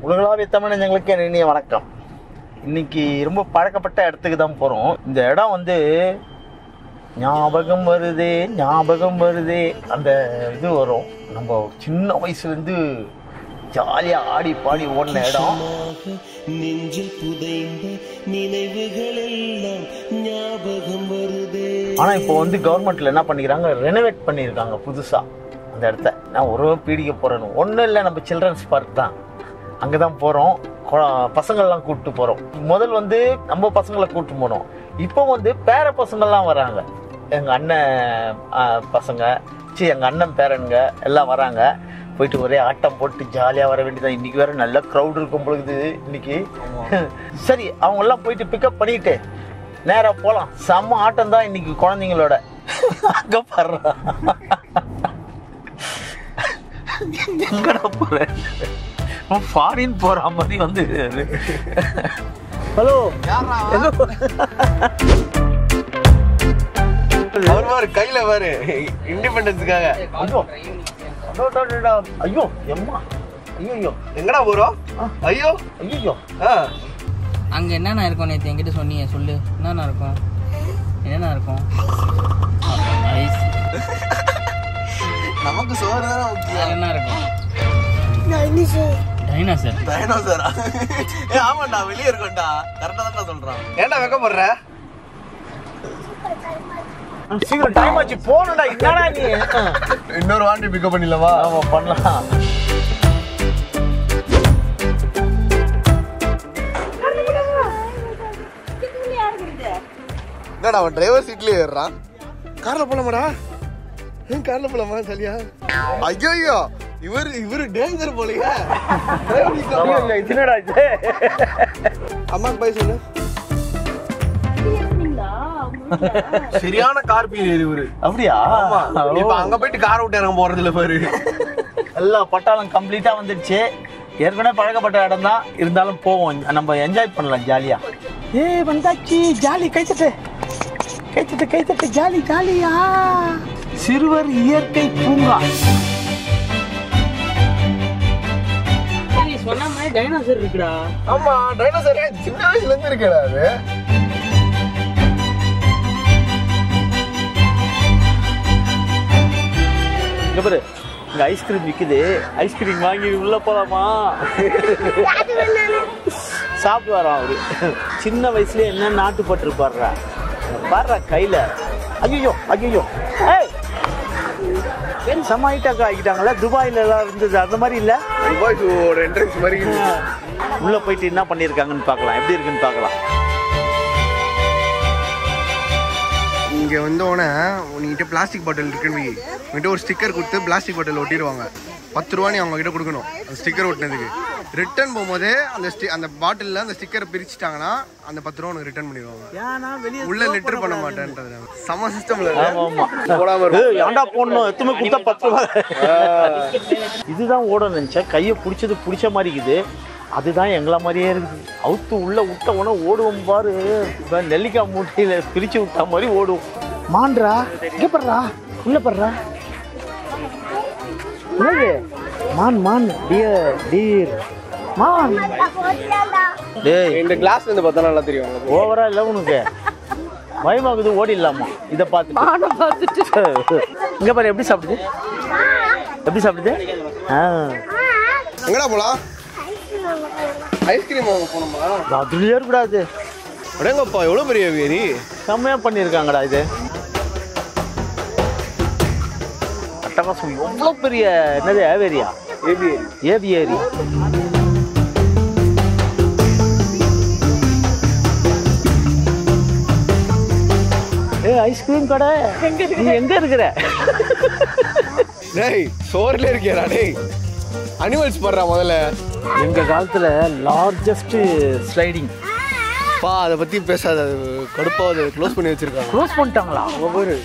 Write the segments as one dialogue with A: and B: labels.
A: உலகளாவிய தமிழஞ்சங்களுக்கு இனிய வணக்கம். இன்னைக்கு ரொம்ப பழக்கப்பட்ட இடத்துக்கு தான் போகிறோம். இந்த இடம் வந்து ஞாபகம் வருதே அந்த இது வரும். நம்ம சின்ன வயசுலேருந்து ஜாலியாக ஆடி பாடி ஓடின இடம்.
B: நெஞ்சில் புதைந்த நினைவுகள் எல்லாம் ஞாபகம் வருதே.
A: ஆனால் இப்போ வந்து கவர்மெண்ட்டில் என்ன பண்ணிக்கிறாங்க, ரெனோவேட் பண்ணியிருக்காங்க புதுசாக அந்த இடத்த. நான் ஒரு பீடிக்க போகிறேன்னு ஒன்றும் இல்லை, நம்ம சில்ட்ரன்ஸ் பார்க் தான். அங்கே தான் போகிறோம். பசங்கள்லாம் கூப்பிட்டு போகிறோம். முதல் வந்து நம்ம பசங்களை கூப்பிட்டு போனோம். இப்போ வந்து பேர பசங்கள்லாம் வராங்க. எங்கள் அண்ணன் பசங்க, எங்கள் அண்ணன் பேரனுங்க எல்லாம் வராங்க. போயிட்டு ஒரே ஆட்டம் போட்டு ஜாலியாக வர வேண்டியதான். இன்றைக்கி வேறு நல்ல க்ரௌடு இருக்கும் பொழுது இன்னைக்கு. சரி, அவங்கெல்லாம் போயிட்டு பிக்கப் பண்ணிட்டு நேராக போகலாம். செம்ம ஆட்டம் தான் இன்னைக்கு குழந்தைங்களோட. அங்கே பாடுறா எங்கடா போகிறேன், ஃபாரின் போற மாதிரி வந்து. ஹலோ,
C: கையில பாரு இண்டிபெண்டன்ஸுக்காக.
A: ஐயோ எம்மா, ஐயோ
C: எங்கடா போறோம்? ஐயோ
A: ஐயோ,
D: அங்க என்னென்ன இருக்கும்? நேற்று என்கிட்ட சொன்னீங்க, சொல்லு. என்னென்ன இருக்கும்?
C: நமக்கு சோறு தானே முக்கியம்.
D: என்ன இருக்கும்?
C: டைனோசரா? ஆமாண்டா, வெளியே இருக்கோம்டா. கரெக்டா தான் சொல்றான். ஏன்டா வெக்க போடுற?
A: சீக்கிரம் டைம் ஆச்சு, போகணும்டா. என்னடா நீ?
C: இன்னொரு வாண்டி பிக்கப் பண்ணிடலாமா?
A: ஆமா, பண்ணலாம்.
C: என்னடா அவன் டிரைவர் சீட்லயே ஏறான். கார்ல போலாமாடா? கார்ல போலாமா? சரியா? ஐயோ, இவரு டேஞ்சர் போலயே.
A: என்னடா இது?
C: அம்மாக்கு போய் சொல்லு. சரியான கார் பீரியர் இவரு.
A: அப்படியா?
C: இப்ப அங்க போயிட்டு கார் விட்டு இறங்க போறது இல்ல பாரு.
A: எல்லா பட்டாளம் கம்ப்ளீட்டா வந்துடுச்சு. ஏற்கனவே பழக்கப்பட்ட இடம் தான், இருந்தாலும் போவோம், நம்ம என்ஜாய் பண்ணலாம் ஜாலியா. வந்தாச்சு, ஜாலி. கைத்தட்டு ஜாலியா. சிறுவர் இயற்கை பூங்கா.
D: சொன்ன மாதிரி டைனோசர் இருக்குடா.
C: ஆமா, டைனோசர் சின்ன வயசுல இருந்து இருக்கேடா அது.
A: இங்க பாரு, இங்க ஐஸ்கிரீம் விக்குது. ஐஸ்கிரீம் வாங்கி உள்ள போலாமா? சாப்பிட்டு வரோம். அவரு சின்ன வயசுல என்ன நாட்டுப்பட்டு பாடுறா கையில. ஐயோ, செம்ம ஹைட்டாக்கா ஆகிட்டாங்களா? துபாயில எல்லாம் இருந்தது அந்த மாதிரி இல்ல.
C: துபாய் என்ட்ரன்ஸ் மாதிரி
A: உள்ள போயிட்டு என்ன பண்ணிருக்காங்கன்னு பார்க்கலாம், எப்படி இருக்குன்னு பார்க்கலாம்.
C: இங்க வந்தோடனே உங்ககிட்ட பிளாஸ்டிக் பாட்டில் இருக்குன்னு உங்ககிட்ட ஒரு ஸ்டிக்கர் கொடுத்து பிளாஸ்டிக் பாட்டில் ஒட்டிடுவாங்க. 10 ரூபா நீ அவங்க கிட்ட கொடுக்கணும் அந்த ஸ்டிக்கர் ஒட்டினதுக்கு. ரிட்டர்ன் போகும்போதே அந்த பாட்டிலில் அந்த ஸ்டிக்கரை பிரிச்சுட்டாங்கன்னா அந்த 10 ரூபா உனக்கு ரிட்டர்ன் பண்ணிடுவாங்க. உள்ள லிட்டர் பண்ண மாட்டேன்றது சம சிஸ்டம்ல.
A: ஏன்டா போடணும், எத்துமே கொடுத்தா 10 ரூபா. இதுதான் ஓட நினைச்சேன். கையை பிடிச்ச மாதிரி இருக்குது. அதுதான் எங்களை மாதிரியே இருக்குது. அவுத்து உள்ள விட்ட உடனே ஓடுவோம் பாரு. நெல்லிக்காய் மூட்டையில பிரிச்சு விட்டா மாதிரி ஓடுவோம். மான்றா இங்கே படுறா, உள்ள படுறா. மான் டீர் மான். டேய்,
C: இந்த கிளாஸ்ல இருந்து பார்த்தா நல்லா தெரியும்.
A: ஓவரா இல்லை உனக்கு? பயமாகுது, ஓடிடலாமா? இதை பார்த்துட்டு இங்க பாரு எப்படி சாப்பிடுது.
C: எங்கடா போலாம்? ஐஸ்கிரீம் வாங்க போனோமா?
A: அதுலயே இருக்கக்கூடாது.
C: அடேங்கப்பா, எவ்வளவு பெரிய ஏரி.
A: செம்மையா பண்ணியிருக்காங்கடா இது. அட்டகாசம். எவ்வளோ பெரிய என்னது ஏவேரியா? ஏவியேரி. ஐஸ்கிரீம் கடை. நீ எங்க இருக்கிற?
C: டேய், சோர்ல இருக்கியாடா? டேய், அனிமல்ஸ் பண்றா முதல்ல.
A: எங்க காலத்துல லார்ஜஸ்ட் ஸ்லைடிங்.
C: பா, அதை பத்தி பேசாத, கடுப்பா. அதை க்ளோஸ் பண்ணி வச்சிருக்காங்க.
A: க்ளோஸ் பண்ணிட்டாங்களா? ஒவ்வொரு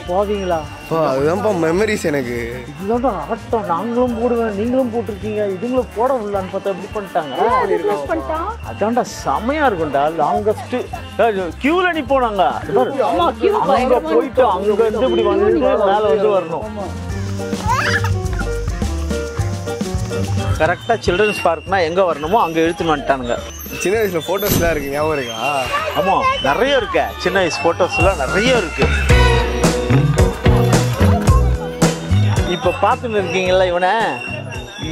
A: போவீங்களா?
C: அதுதான்ப்பா மெமரிஸ் எனக்கு.
A: இதுதான் ஆட்டம். நாங்களும் போடுவேன், நீங்களும் போட்டிருக்கீங்க. இதுங்களும் போட உள்ளான்னு பார்த்தா எப்படி பண்ணிட்டாங்க. அதான்டா செமையா இருக்கும்டா. லாங்கஸ்ட் கியூல நிப்போம் நாங்க. அங்க போயிட்டு அங்க இருந்து இப்படி வந்து மேல வந்து வரணும். கரெக்டாக சில்ட்ரன்ஸ் பார்க்னா எங்கே வரணுமோ அங்கே இழுத்துன்னு வந்துட்டானுங்க.
C: சின்ன வயசுல போட்டோஸ்லாம் இருக்கு, ஞாபகம் இருக்கா?
A: ஆமாம், நிறைய இருக்கு. சின்ன வயசு ஃபோட்டோஸ்லாம் நிறைய இருக்கு. இப்போ பார்த்துன்னு இருக்கீங்களா இவனை,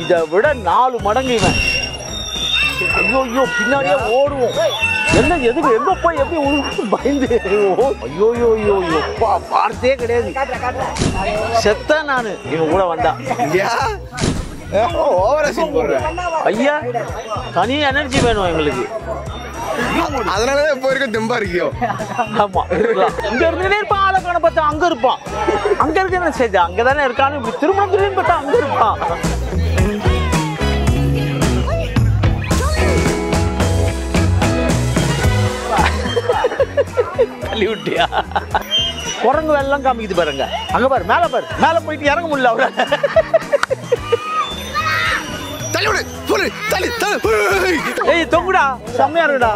A: இதை விட 4 மடங்கு இவன். ஐயோ ஐயோ பின்னாடியே ஓடுவோம். என்ன எதுக்கு எங்கே போய் எப்படி உழுவு பயந்து ஐயோ ஐயோ ஐயோ ஐயோ பார்த்தே கிடையாது. செத்த நான் இவன் கூட வந்தா. ஐயா தனி எனர்ஜி வேணும் எங்களுக்கு.
C: அதனாலதான் இப்போ இருக்க தெம்பா இருக்கியோ.
A: ஆமா இங்க இருந்துட்டே இருப்பான். ஆளக்கான பார்த்தா அங்க இருப்பான். அங்க இருக்க சரி அங்கதானே இருக்கான்னு திருமணத்துலேன்னு பார்த்தா அங்க இருப்பான். தள்ளி விட்டியா? குரங்கு எல்லாம் காமிக்குது பாருங்க. அங்க பாரு, மேல பாரு, மேல போயிட்டு இறங்க முடியல அவரை. ஏய் தொங்குடா, செம்மையா இருக்குடா.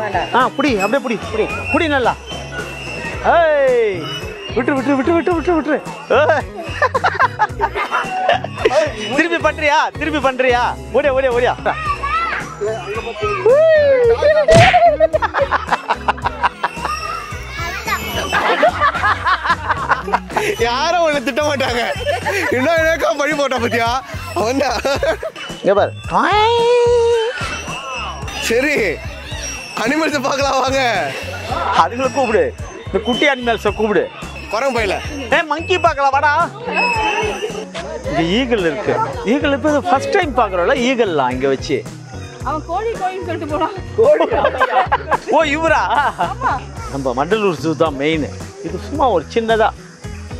A: புடி அப்படியே புடி புடி புடி நல்லா. ஏய் விட்டு விட்டு விட்டு விட்டு விட்டு விட்டு. திருப்பி பண்றியா? திருப்பி பண்றியா? ஓடியா ஓடியா ஓடியா.
C: யாரும் உன்னை திட்ட மாட்டாங்க. இன்னும் பழி போட்டா பத்தியா அவன்டா. சரி அனிமல்ஸ் பார்க்கலாம் வாங்க.
A: அதுங்களை கூப்பிடு, இந்த குட்டி அனிமல்ஸை கூப்பிடு.
C: குரங்கு பையில
A: மங்கி பார்க்கலாம் வாடா. இங்க ஈகிள் இருக்கு. ஈகிள் இப்போ ஃபர்ஸ்ட் டைம் பார்க்குறோம்ல ஈகிள்லாம் இங்க வச்சு.
E: அவன் கோழி கோழின்னு சொல்லிட்டு போறான்.
A: ஓ இவரா? நம்ம மண்டலூர் ஜூ தான் மெயின். இது சும்மா ஒரு சின்னதா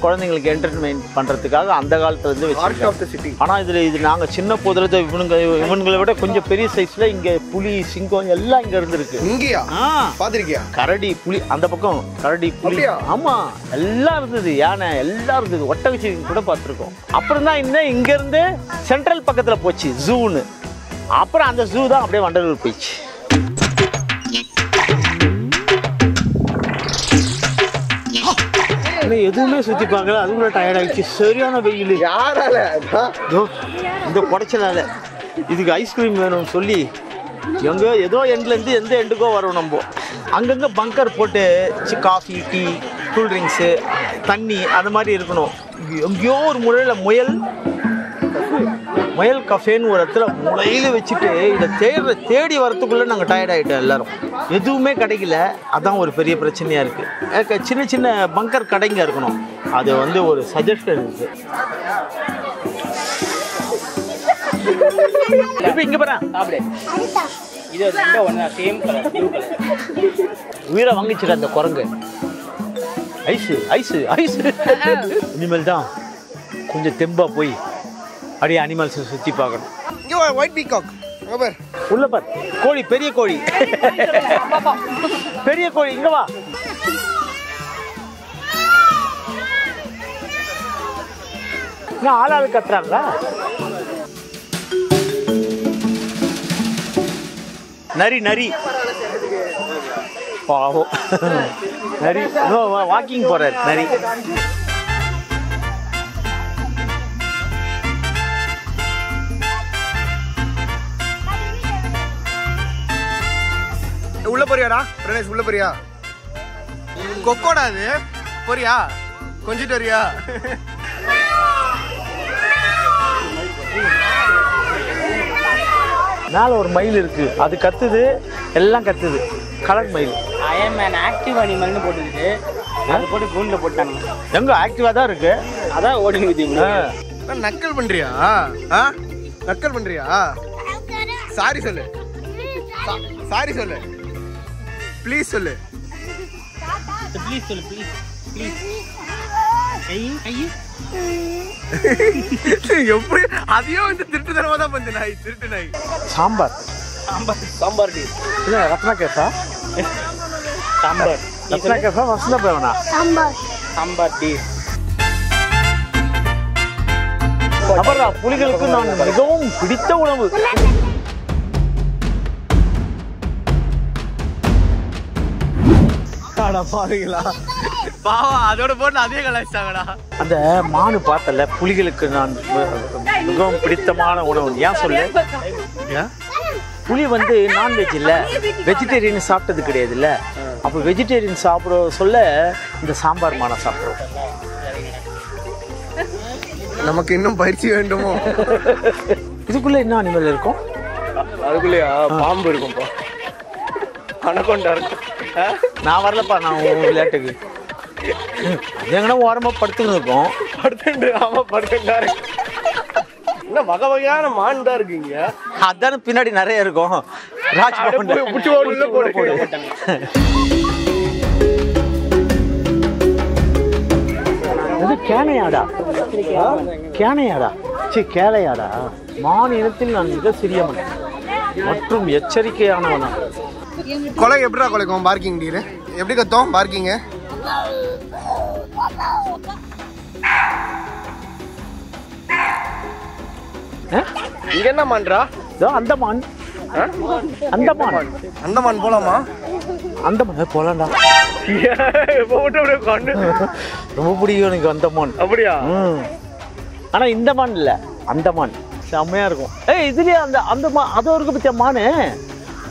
A: குழந்தைங்களுக்கு என்டர்டைன்மெண்ட் பண்றதுக்காக அந்த காலத்துல இருந்து வச்சிருக்காங்க. ஆனா இது நாங்க சின்ன போதுல இவங்களை விட கொஞ்சம் பெரிய சைஸ்ல இங்க புலி, சிங்கம் எல்லாம் இங்க இருந்திருக்கு.
C: இங்கயா பாத்திருக்கியா?
A: கரடி, புலி அந்த பக்கம் கரடி, புலி ஆமா எல்லாம் இருந்தது. யானை எல்லாம் இருந்தது. ஒட்டகச்சி கூட பார்த்துருக்கோம். அப்புறம் தான் இன்னும் இங்க இருந்து சென்ட்ரல் பக்கத்துல போச்சு ஜூன்னு. அப்புறம் அந்த ஜூ தான் அப்படியே வண்டலூர் போயிடுச்சு. எதுவுமே சுத்தி பார்க்கல. அதுக்குள்ள டயர்ட் ஆயிடுச்சு. சரியான வெயில்.
C: யாரால
A: இந்த குடைச்சலால இதுக்கு ஐஸ்கிரீம் வேணும்னு சொல்லி எங்க ஏதோ எண்ட்ல இருந்து எந்த எண்டுக்கோ வரும். நம்ம அங்கங்க பங்கர் போட்டு காஃபி, டீ, கூல் ட்ரிங்க்ஸு, தண்ணி அது மாதிரி இருக்கணும். எங்கேயோ ஒரு முறையில் முயல் கஃபேன்னு ஒரு இடத்துல முளையில வச்சுட்டு இதை தேடி வரத்துக்குள்ளே நாங்கள் டயர்ட் ஆகிட்டோம் எல்லாரும். எதுவுமே கிடைக்கல. அதான் ஒரு பெரிய பிரச்சனையாக இருக்குது. சின்ன சின்ன பங்கர் கடைங்க இருக்கணும். அது வந்து ஒரு சஜஷன் இருக்குது. இப்போ இங்கே போகிறேன் உயிரை வாங்கிச்சுட அந்த குரங்கு. ஐஸு ஐஸு ஐஸு. இனிமேல் தான் கொஞ்சம் தெம்பா போய் அப்படியே அனிமல்ஸை சுற்றி பார்க்கணும்.
C: இங்கே ஒயிட் பீகாக்
A: உள்ள பார். கோழி, பெரிய கோழி, பெரிய கோழி. இங்க வா. ஆளாளு கத்துறாங்களா? நரி நரி பாவம். நரி வாக்கிங் போறாரு நரி.
C: உள்ள போறியாடா பிரணேஷ்? உள்ள போறியா? கொக்கோடா அது. போறியா? கொஞ்சிட்டு வரியா?
A: மேல ஒரு மயில் இருக்கு. அது கத்துது, எல்லாம் கத்துது. கலர் மயில்.
D: ஐஎம் ஆக்டிவ் அனிமல்னு போட்டுக்கிட்டு அது போட்டு கூண்டில் போட்டாங்க.
A: எங்க ஆக்டிவா தான் இருக்கு.
D: அதான் ஓடிங்க.
C: நக்கல் பண்றியா? நக்கல் பண்றியா? சாரி சொல்லு, சாரி சொல்லு, ப்ளீஸ் சொல்லு,
D: ப்ளீஸ் சொல்லு, ப்ளீஸ் ப்ளீஸ்.
C: எப்படி அதையும் வந்து திருட்டுத்தனமா தான் பண்ண நாய், திருட்டு நாய்.
A: சாம்பார்
D: சாம்பார் சாம்பார் டீ
A: இல்லை ரத்னா கேஸா?
D: சாம்பார்
A: ரத்னா கேஸா வசந்தா பேவனா?
E: சாம்பார்
D: சாம்பார் டீ.
A: அப்புறம் புலிகளுக்கு நான் மிகவும் பிடித்த உணவு.
C: அடா பாருங்களா பாவம் அதோட போட்டு அதே கலாய்ச்சாங்கடா.
A: அந்த மானு பார்த்தல, புலிகளுக்கு நான் மிகவும் பிடித்தமான உணவு. ஏன் சொல்லு, புலி வந்து நான்வெஜ் இல்ல, வெஜிடேரியன் சாப்பிட்டது கிடையாது இல்ல. அப்போ வெஜிடேரியன் சாப்பிட சொல்ல இந்த சாம்பார் மானை சாப்பிடுறோம்.
C: நமக்கு இன்னும் பயிற்சி வேண்டுமோ?
A: இதுக்குள்ள என்ன அனிமல் இருக்கும்?
C: அதுக்குள்ளயா பாம்பு இருக்கும்பா, அனகொண்டா இருக்கும்.
A: நான் வரலப்பா, நான் விளையாட்டுக்கு எங்கன்னா ஓரமா படுத்துன்னு இருக்கோம்.
C: படுத்துட்டு ஆமா படுத்துட்டாரு. இன்னும் வகை வகையான மான் தான் இருக்குங்க.
A: அதான பின்னாடி நிறைய இருக்கும். கேனையாடா, கேனையாடா, சி கேளையாடா. மான் இனத்தில் நான் மிக சிறியவன் மற்றும் எச்சரிக்கையானவன்.
C: கொலை எப்படிடா கொலைக்கும்? பார்க்கிங் டீரு எப்படி கத்தோம்? பார்க்கிங்க இங்க என்ன மான்றா?
A: அந்தமான், அந்தமான்,
C: அந்தமான் போலாமா?
A: அந்தமான் போலாம்டா. ரொம்ப பிடிக்கும் எனக்கு அந்தமான்.
C: அப்படியா?
A: ஆனா இந்த மான் இல்ல, அந்தமான் செம்மையா இருக்கும். இதுலயே அந்த அந்தமான் அதோ இருக்கு பத்தியா மானு,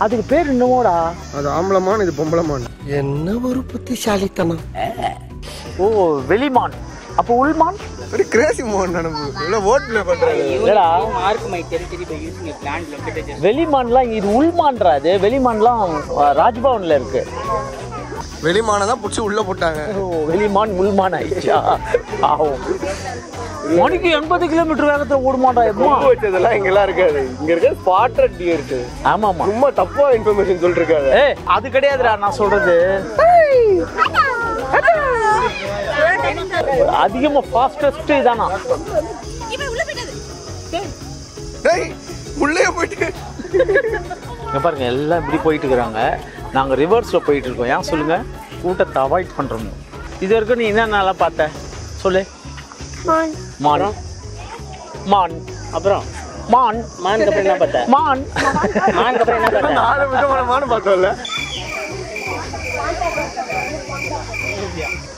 A: அதுக்கு பேர் என்னமோடா.
C: அது ஆம்பளமான், இது பொம்பளமான். என்ன ஒரு புத்திசாலித்தனம்.
A: ஓ வெளிமான், அப்போ உள்மான்.
C: ஒரு கிரேசி மோன் நினைப்பு. இவ்வளவு ஓட் பிளே பண்றாரு.
A: வெளிமான்லாம் இது உள்மான்றா. அது வெளிமான்லாம் ராஜ்பவன்ல இருக்கு.
C: வெளிமானை தான் பிடிச்சி உள்ள போட்டாங்க.
A: வெளிமான் உள்மான் ஆயிடுச்சா? ஆகும். மணிக்கு 80 கிலோமீட்டர் வேகத்தை ஓடுமாட்டா.
C: வச்சதெல்லாம் இங்கெல்லாம் இருக்காது. இங்க இருக்க ஸ்பாட்டட் டியர் இருக்கு.
A: ஆமா ஆமா,
C: சும்மா தப்பா இன்ஃபர்மேஷன் சொல்லிருக்காங்க.
A: அது கிடையாதுடா நான் சொல்றது. அதிகமா ஃபாஸ்டஸ்ட் இதானா.
C: உள்ளே போயிட்டு
A: இங்க பாருங்க, எல்லாம் இப்படி போயிட்டு இருக்காங்க. நாங்க ரிவர்ஸ்ல போயிட்டு இருக்கோம். ஏன் சொல்லுங்க? கூட்டத்தை அவாய்ட் பண்றோம். இது வரைக்கும் நீ என்னென்னலாம் பார்த்த சொல்லு? மான், மான், அப்புறம் மான், மானுக்கு அப்புறம் என்ன பார்த்த? மான், மானுக்கு அப்புறம் என்ன பார்த்த?
C: 4 விதமான மான் பார்த்தோம்ல.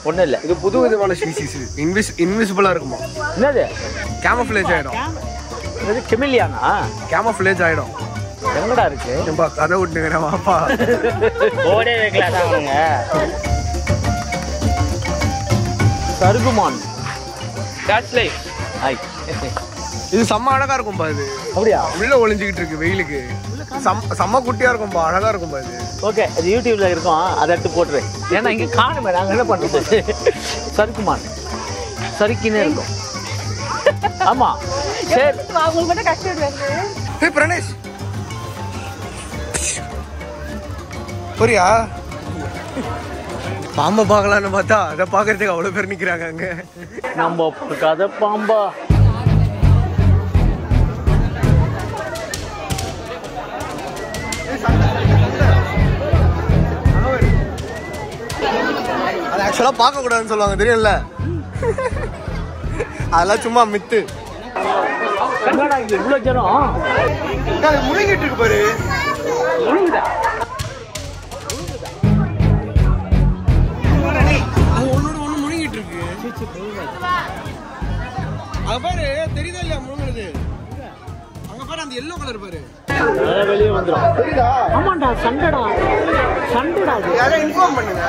A: ஒன்றும் இல்லை,
C: இது புது விதமான ஸ்பீசிஸ். இன்விசிபிளா இருக்குமா?
A: என்னது?
C: கேமஃப்ளேஜ் ஆயிடும்.
A: இது கெமிலியானா?
C: கேமஃப்ளேஜ் ஆயிடும்.
A: எங்கடா இருக்கு?
C: ஏம்பா கதை விட்டுங்கிறேன் வாப்பா.
D: ஓடே வைக்கலாம் அவனுங்க.
A: சருகுமான்.
C: இது செம்ம அழகா இருக்கும்பா. இது
A: அப்படியா?
C: உள்ள ஒளிஞ்சுக்கிட்டு இருக்கு வெயிலுக்கு. செம்ம குட்டியா இருக்கும்பா, அழகா இருக்கும்பா. இது
A: ஓகே, அது யூடியூப்ல இருக்கும், அதை எடுத்து போட்டுரு. ஏன்னா இங்க காணுமே, நாங்க என்ன பண்றது? சருக்குமான் சறுக்கினே இருக்கும். ஆமா சரி,
E: உங்களுக்கு மட்டும் கஷ்டம்.
C: ஹே பிரணேஷ், புரியா? பாம்பை பார்க்கலான்னு பார்த்தா அதை பார்க்கறதுக்கு அவ்வளோ பேர் நிற்கிறாங்க அங்க.
A: நம்ம கதை பாம்பா.
C: அது ஆக்சுவலாக பார்க்கக்கூடாதுன்னு சொல்லுவாங்க, தெரியல. அதெல்லாம் சும்மா மித்து.
A: இவ்வளோ ஜனம்
C: முழுங்கிட்டு இருக்கு பாரு. அங்க பாரு, தெரியுதா இல்லையா முழுங்குறது? அங்க பாரு, அந்த எல்லோ கலர் பாரு.
A: வெளியே வந்துடும்.
C: தெரியுதா?
A: ஆமாண்டா, சண்டைடா, சண்டைடா.
C: யாரும் இன்ஃபார்ம் பண்ணுங்க.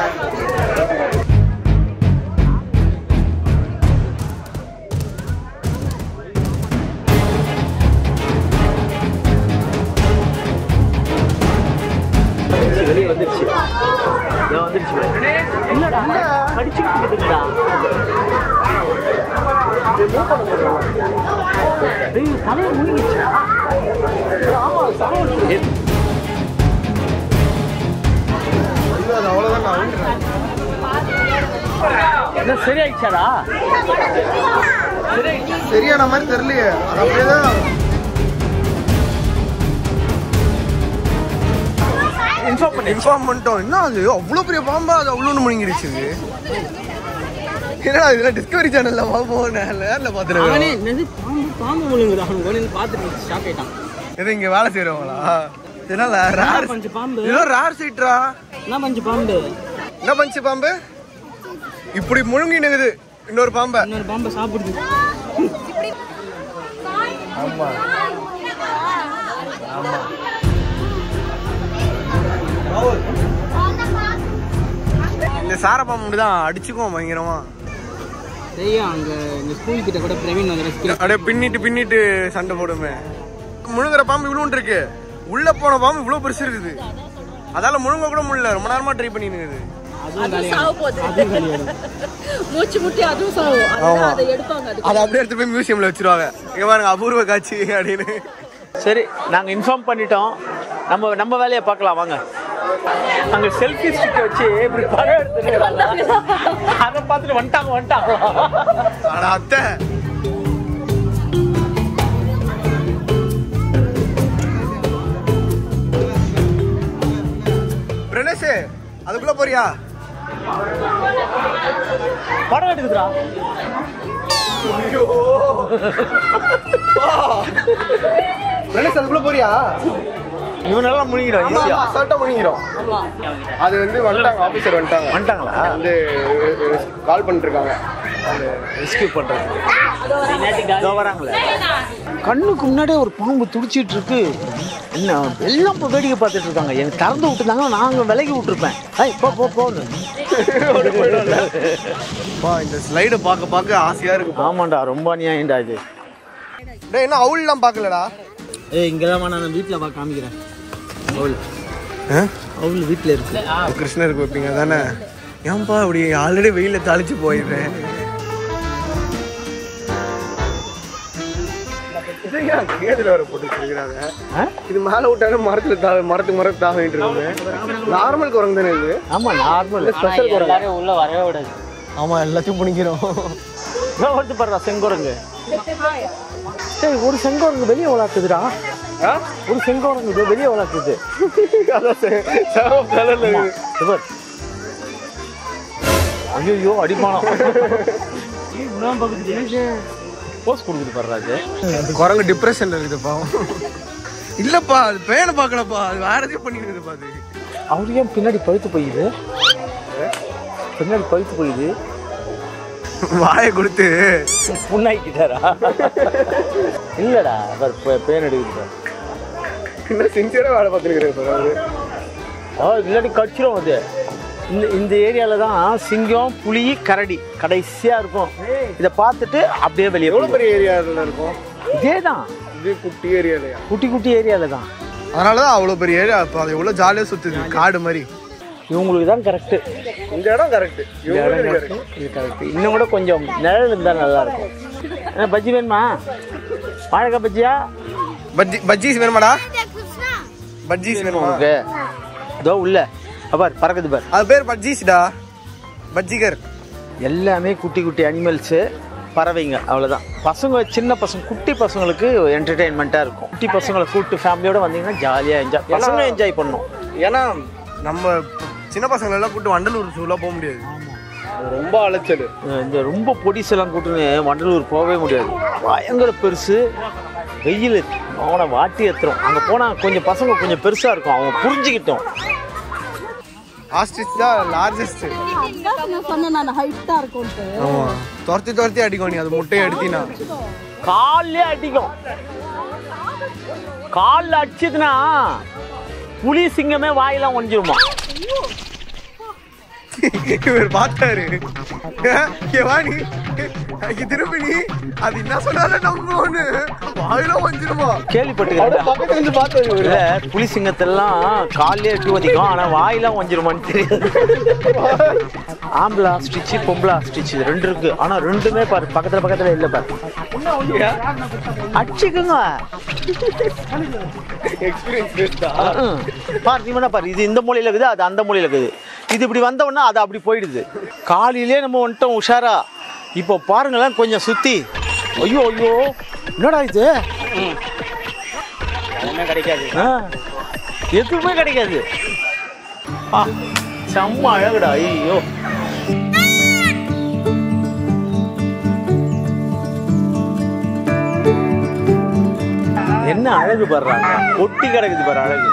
A: வெளியே வந்துருச்சு, வந்துருச்சு. இல்லடா, கடிச்சுக்கிட்டு இருக்குடா. தலையை முழுங்கிச்சா?
C: அவ்வளவுதான்.
A: என்ன சரியாயிடுச்சாடா?
C: சரியான மாதிரி தெரியலையே. அது அப்படியேதான் இன்ஃபார்ம் பண்ணிட்டோம். என்ன அது அவ்வளோ பெரிய பாம்பா? அது அவ்வளோன்னு முழுங்கிடுச்சு. என்னடா இதெல்லாம் டிஸ்கவரி சேனல்ல பார்ப்போம், நேரில் பார்த்துருக்கேன்.
D: பாம்பு முழுங்குது அவனுக்கு பார்த்துட்டு ஷாக் ஆயிட்டான்.
C: எது இங்கே வேலை செய்கிறவங்களா? இதனால ரேர்
D: பஞ்சு பாம்பு.
C: இதோ ரேர் சீட்ரா.
D: என்ன பஞ்சு பாம்பு?
C: என்ன பண்ணுச்சு பாம்பு? இப்படி முழுங்கி நிக்குது இன்னொரு பாம்பை.
D: இன்னொரு பாம்பை சாப்பிடுது.
C: ஆமா ஆமா. இந்த சார பாம்பு தான் அடிச்சுக்குவோம் பயங்கரமா.
D: தெரியும் அங்க இந்த ஸ்கூல் கிட்ட கூட பிரவீன் வந்து
C: அப்படியே பின்னிட்டு சண்டை போடுமே. முழுங்குற பாம்பு இவ்வளவு இருக்கு, உள்ள போன பாம்பு இவ்வளவு பெருசு இருக்குது. அதால முழுங்க கூட முடியல, ரொம்ப நேரமா ட்ரை பண்ணி இருக்குது. அதை அப்படியே எடுத்து போய் மியூசியம்ல வச்சிருவாங்க. இங்க பாருங்க அபூர்வ காட்சி அப்படின்னு.
A: சரி, நாங்க இன்ஃபார்ம் பண்ணிட்டோம். நம்ம வேலையை பார்க்கலாம் வாங்க. அங்க செல்ஃபி ஸ்டிக் வச்சு இப்படி படம் எடுத்துருக்காங்க. அதை பார்த்துட்டு வந்துட்டாங்க.
C: ஆனா அத்தை பிரணேஷ் அதுக்குள்ள போறியா?
A: படம் எடுக்குதுடா.
C: பிரணேஷ் அதுக்குள்ள போறியா?
A: இவனெல்லாம் முழுங்கிடும்.
C: அசால்ட்டா முழுங்கிடும். அது வந்து வந்துட்டாங்க, ஆபீசர் வந்துட்டாங்களா? வந்து கால் பண்ணிட்டு இருக்காங்க
A: ரெஸ்கியூ பண்றது. வராங்களே, கண்ணுக்கு முன்னாடியே ஒரு பாம்பு துடிச்சிட்டு இருக்கு. என்ன எல்லாம் இப்போ வேடிக்கை பார்த்துட்டு இருக்காங்க. எனக்கு திறந்து விட்டுருந்தாங்கன்னா நாங்கள் விலகி விட்டுருப்பேன். போன்னு
C: இந்த ஸ்லைடை பார்க்க ஆசையா இருக்கு.
A: ஆமாண்டா, ரொம்ப அநியாயம்டா இது.
C: என்ன அவுல்லாம் பார்க்கலடா?
A: இங்கதான் நான் வீட்டில் காமிக்கிறேன். அவுள் வீட்டில் இருக்கு.
C: கிருஷ்ணருக்கு வைப்பீங்க தானே? ஏன்பா அப்படி ஆல்ரெடி வெயில தாளிச்சு போயிடுறேன். இது மேல விட்டாலும் மரத்துக்கு தாவிட்டு இருக்கு. நார்மல் குரங்கு தானே இது?
A: ஆமா, நார்மல். ஸ்பெஷல் குரங்கு உள்ள வரவே விடாது.
C: ஆமா, எல்லாத்தையும் பிடிக்கிறோம்.
A: வந்து பாருடா செங்குரங்கு. ஒரு செங்குரங்கு வெளியே வளர்க்குதுடா. ஒரு செங்குரங்கு வெளியே வளர்க்குது. ஐயோ அடிமானம். போஸ் கொடுக்குது பாருறாது.
C: குரங்கு டிப்ரெஷன்ல இருக்குது பாவம். இல்லப்பா, அது பேனை பார்க்கலப்பா, அது வேற எதையும் பண்ணிட்டு பாது.
A: அவரு ஏன் பின்னாடி பழுத்து போயிடுது?
C: வாயை கொடுத்து
A: புண்ணாக்கிட்டாரா? இல்லடா, அவர் பேன் எடுக்குது.
C: இன்னும் சின்சியரா வேலை பார்த்துருக்கிறேன்.
A: இல்லாட்டி கடிச்சிடும் அது. இந்த ஏரியாவில் தான் சிங்கம், புலி, கரடி கடைசியாக இருக்கும். இதை பார்த்துட்டு அப்படியே வெளியே.
C: எவ்வளோ பெரிய ஏரியாவில் இருக்கும்?
A: இதே தான்.
C: இது குட்டி ஏரியாலையா?
A: குட்டி ஏரியாவில் தான்.
C: அதனால தான் அவ்வளோ பெரிய ஏரியா. இப்போ அது எவ்வளோ ஜாலியாக சுற்றுது, காடு மாதிரி.
A: இவங்களுக்கு தான் கரெக்டு.
C: இந்த இடம் கரெக்டு.
A: இது கரெக்டு. இன்னும் கூட கொஞ்சம் நிழல் இருந்தால் நல்லா இருக்கும். பஜ்ஜி வேணுமா? வாழைக்காய் பஜ்ஜியா?
C: பஜ்ஜீஸ் வேணுமாடா? பஜ்ஜீஸ் வேணுமா?
A: இதோ உள்ள பார் பறக்குது பார்.
C: அது பேர் பஜ்ஜீஸ்டா, பஜ்ஜிகர்.
A: எல்லாமே குட்டி அனிமல்ஸு, பறவைங்க, அவ்வளோதான். பசங்க, சின்ன பசங்க, குட்டி பசங்களுக்கு என்டர்டெயின்மெண்ட்டாக இருக்கும். குட்டி பசங்களை கூப்பிட்டு ஃபேமிலியோடு வந்தீங்கன்னா ஜாலியாக பசங்க என்ஜாய் பண்ணணும்.
C: ஏன்னா நம்ம சின்ன பசங்களெல்லாம் கூப்பிட்டு வண்டலூர் சூலாம் போக முடியாது. ரொம்ப அலைச்சல்.
A: இந்த ரொம்ப பொடிசெல்லாம் கூட்டுன்னு வண்டலூர் போகவே முடியாது. பயங்கர பெருசு, வெயில் அவனை வாட்டி ஏற்றுறோம். அங்கே போனால் கொஞ்சம் பசங்க கொஞ்சம் பெருசாக இருக்கும், அவங்க புரிஞ்சுக்கிட்டோம்.
C: ஆஸ்ட்ரிச் தான் லார்ஜஸ்ட். ஆமா, துரத்தி அடிக்கும். நீ அது முட்டையை அடித்தினா
A: கால்லே அடிக்கும். காலில் அடிச்சதுன்னா புலி சிங்கமே வாயெல்லாம் ஒஞ்சிருமா.
C: இவர் பார்த்தாரு. வாணி திரும்பி நீ அது என்ன சொன்னாலும் நம்புவோன்னு வாயெல்லாம் வந்துருமா
A: கேள்விப்பட்டிருக்கேன். புலி சிங்கத்தெல்லாம் காலிலே எட்டி வதிக்கும், ஆனா வாயெல்லாம் வந்துருமான்னு தெரியாது. ஆம்பளை ஆஸ்ட்ரிச், பொம்பளை ஆஸ்ட்ரிச் ரெண்டு இருக்கு. ஆனா ரெண்டுமே பாரு பக்கத்துல இல்ல பாரு. அடிச்சுக்குங்க. பாரு நீ வேணா பாரு. இது இந்த மூலையில இருக்குது, அது அந்த மூலையில இருக்குது. இது இப்படி வந்தவொன்னா அது அப்படி போயிடுது. காலையிலே நம்ம வந்துட்டோம் உஷாரா. இப்போ பாருங்களேன் கொஞ்சம் சுத்தி. ஐயோ என்னடா இது? கிடைக்காது, எதுவுமே கிடைக்காது. செம்ம அழகுடா. ஐயோ என்ன அழகு பாடுறாங்க, ஒட்டி கிடக்குது பாரு அழகு.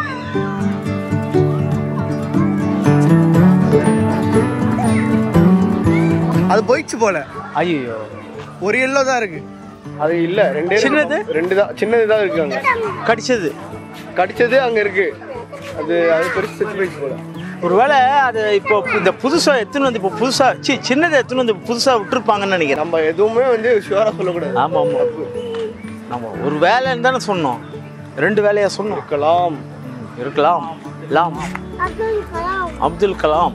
C: அது போயிடுச்சு போல.
A: ஐயோ,
C: ஒரு எல்லோ தான் இருக்கு. அது இல்ல,
A: சின்னது?
C: ரெண்டு தான், சின்னது தான் இருக்கு. அங்க கடிச்சது அங்க இருக்கு. அது பெருசு செத்து போயிடுச்சு போல.
A: ஒருவேளை அது இப்போ இந்த புதுசா எத்தனை வந்து இப்போ புதுசா சின்னதை எத்தனை வந்து புதுசா விட்டுருப்பாங்கன்னு நினைக்கிறேன்.
C: நம்ம எதுவுமே வந்து ஷுவரா சொல்லக்கூடாது.
A: ஆமா ஆமா, நம்ம ஒரு வேலைன்னு தானே சொன்னோம், 2 வேலையா சொன்னோம். இருக்கலாம். அப்துல் கலாம்.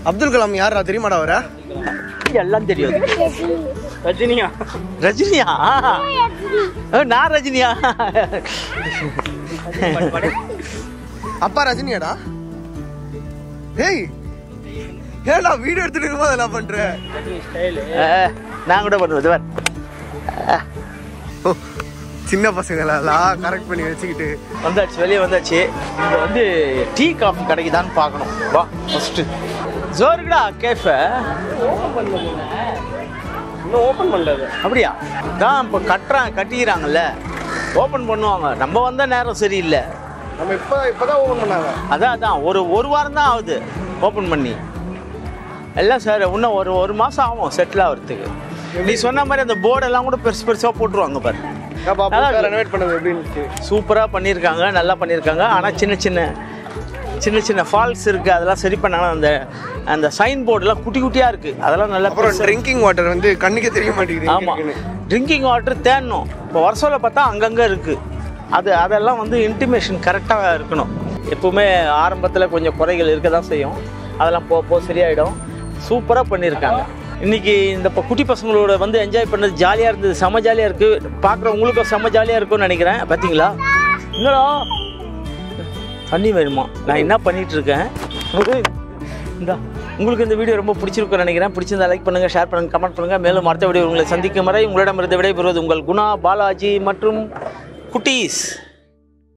C: அப்துல் கலாம் யாரா தெரியுமாடா? அவரை
A: எல்லாம் தெரியாது.
D: ரஜினியா?
A: நான் ரஜினியா?
C: அப்பா ரஜினியாடா? ஏய், ஏடா வீடியோ எடுத்துட்டு இருக்கும்போது என்ன பண்ற?
A: நான் கூட பண்ணுவேன்.
C: சின்ன பசங்களெல்லாம் கரெக்ட் பண்ணி வச்சுக்கிட்டு
A: வெளியே வந்தாச்சு. இங்க வந்து டீ காஃபி கிடைக்குதான்னு பார்க்கணும். வா ஃபர்ஸ்ட். ஜோருக்குடா கேஃபே
C: இன்னும் ஓப்பன் பண்ணல.
A: அப்படியா? தான் இப்போ கட்டிக்கிறாங்கல்ல, ஓப்பன் பண்ணுவாங்க. நம்ம வந்த நேரம் சரியில்லை.
C: நம்ம இப்பதான் ஓப்பன் பண்ணாங்க.
A: அதான் ஒரு வாரம் தான் ஆகுது ஓப்பன் பண்ணி. எல்லாம் சார் இன்னும் ஒரு மாதம் ஆகும் செட்டில் ஆகிறதுக்கு. நீ சொன்ன மாதிரி அந்த போர்டெல்லாம் கூட பெருசாக போட்டுருவாங்க பாரு.
C: ரெனோவேட் பண்ணது எப்படின்னு
A: சூப்பராக பண்ணியிருக்காங்க, நல்லா பண்ணியிருக்காங்க. ஆனால் சின்ன சின்ன ஃபால்ஸ் இருக்குது, அதெல்லாம் சரி பண்ணாங்கன்னா அந்த சைன் போர்டெல்லாம் குட்டியாக இருக்குது. அதெல்லாம் நல்லா.
C: அப்புறம் ட்ரிங்கிங் வாட்டர் வந்து கண்ணுக்கே தெரிய மாட்டேங்குது.
A: ஆமாம், ட்ரிங்கிங் வாட்டர் தேடணும். இப்போ வருஷத்தில் பார்த்தா அங்கங்கே இருக்குது. அதெல்லாம் வந்து இன்டிமேஷன் கரெக்டாக இருக்கணும். எப்பவுமே ஆரம்பத்தில் கொஞ்சம் குறைகள் இருக்க தான் செய்யும். அதெல்லாம் போக சரியாயிடும். சூப்பராக பண்ணியிருக்காங்க. இன்றைக்கி இந்த குட்டி பசங்களோட வந்து என்ஜாய் பண்ணது ஜாலியாக இருந்தது. செம்ம ஜாலியாக இருக்குது. பார்க்குறவங்களுக்கும் செம்ம ஜாலியாக இருக்கும்னு நினைக்கிறேன். பார்த்தீங்களா? இன்னடா தண்ணி வேணுமா? நான் என்ன பண்ணிகிட்ருக்கேன். இந்தா, உங்களுக்கு இந்த வீடியோ ரொம்ப பிடிச்சிருக்குன்னு நினைக்கிறேன். பிடிச்சிருந்தா லைக் பண்ணுங்கள், ஷேர் பண்ணுங்கள், கமெண்ட் பண்ணுங்கள். மேலும் அடுத்த வீடியோ உங்களை சந்திக்கும் வரை உங்களிடமிருந்து விடைபெறுவது உங்கள் குணா, பாலாஜி மற்றும் குட்டீஸ்.